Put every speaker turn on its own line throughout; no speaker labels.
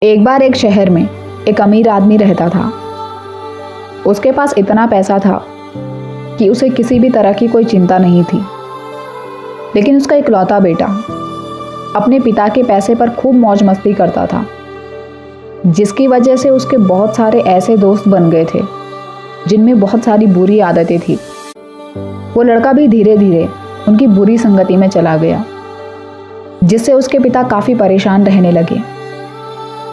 एक बार एक शहर में एक अमीर आदमी रहता था। उसके पास इतना पैसा था कि उसे किसी भी तरह की कोई चिंता नहीं थी। लेकिन उसका इकलौता बेटा अपने पिता के पैसे पर खूब मौज मस्ती करता था, जिसकी वजह से उसके बहुत सारे ऐसे दोस्त बन गए थे जिनमें बहुत सारी बुरी आदतें थी। वो लड़का भी धीरे धीरे उनकी बुरी संगति में चला गया, जिससे उसके पिता काफ़ी परेशान रहने लगे।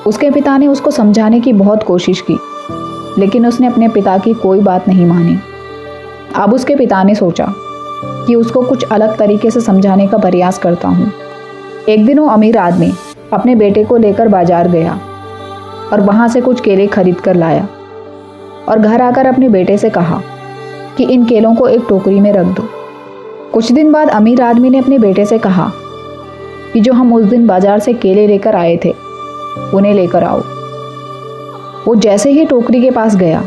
उसके पिता ने उसको समझाने की बहुत कोशिश की, लेकिन उसने अपने पिता की कोई बात नहीं मानी। अब उसके पिता ने सोचा कि उसको कुछ अलग तरीके से समझाने का प्रयास करता हूँ। एक दिन वो अमीर आदमी अपने बेटे को लेकर बाजार गया और वहाँ से कुछ केले खरीद कर लाया और घर आकर अपने बेटे से कहा कि इन केलों को एक टोकरी में रख दो। कुछ दिन बाद अमीर आदमी ने अपने बेटे से कहा कि जो हम उस दिन बाजार से केले लेकर आए थे उन्हें लेकर आओ। वो जैसे ही टोकरी के पास गया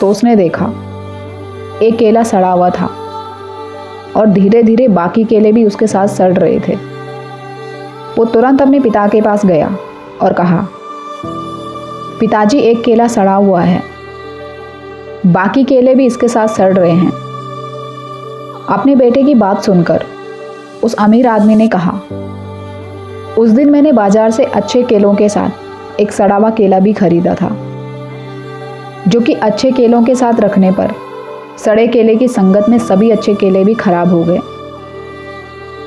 तो उसने देखा एक केला सड़ा हुआ था और धीरे धीरे बाकी केले भी उसके साथ सड़ रहे थे। वो तुरंत अपने पिता के पास गया और कहा, पिताजी, एक केला सड़ा हुआ है, बाकी केले भी इसके साथ सड़ रहे हैं। अपने बेटे की बात सुनकर उस अमीर आदमी ने कहा, उस दिन मैंने बाजार से अच्छे केलों के साथ एक सड़ा हुआ केला भी खरीदा था, जो कि अच्छे केलों के साथ रखने पर सड़े केले की संगत में सभी अच्छे केले भी खराब हो गए।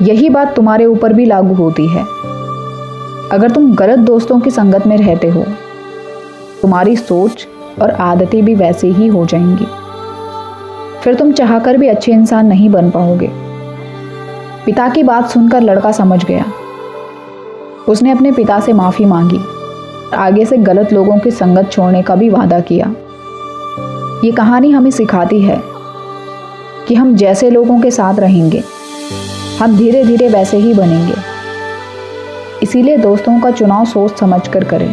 यही बात तुम्हारे ऊपर भी लागू होती है। अगर तुम गलत दोस्तों की संगत में रहते हो, तुम्हारी सोच और आदतें भी वैसे ही हो जाएंगी। फिर तुम चाहकर भी अच्छे इंसान नहीं बन पाओगे। पिता की बात सुनकर लड़का समझ गया। उसने अपने पिता से माफ़ी मांगी और आगे से गलत लोगों की संगत छोड़ने का भी वादा किया। ये कहानी हमें सिखाती है कि हम जैसे लोगों के साथ रहेंगे, हम धीरे धीरे वैसे ही बनेंगे। इसीलिए दोस्तों का चुनाव सोच समझकर करें।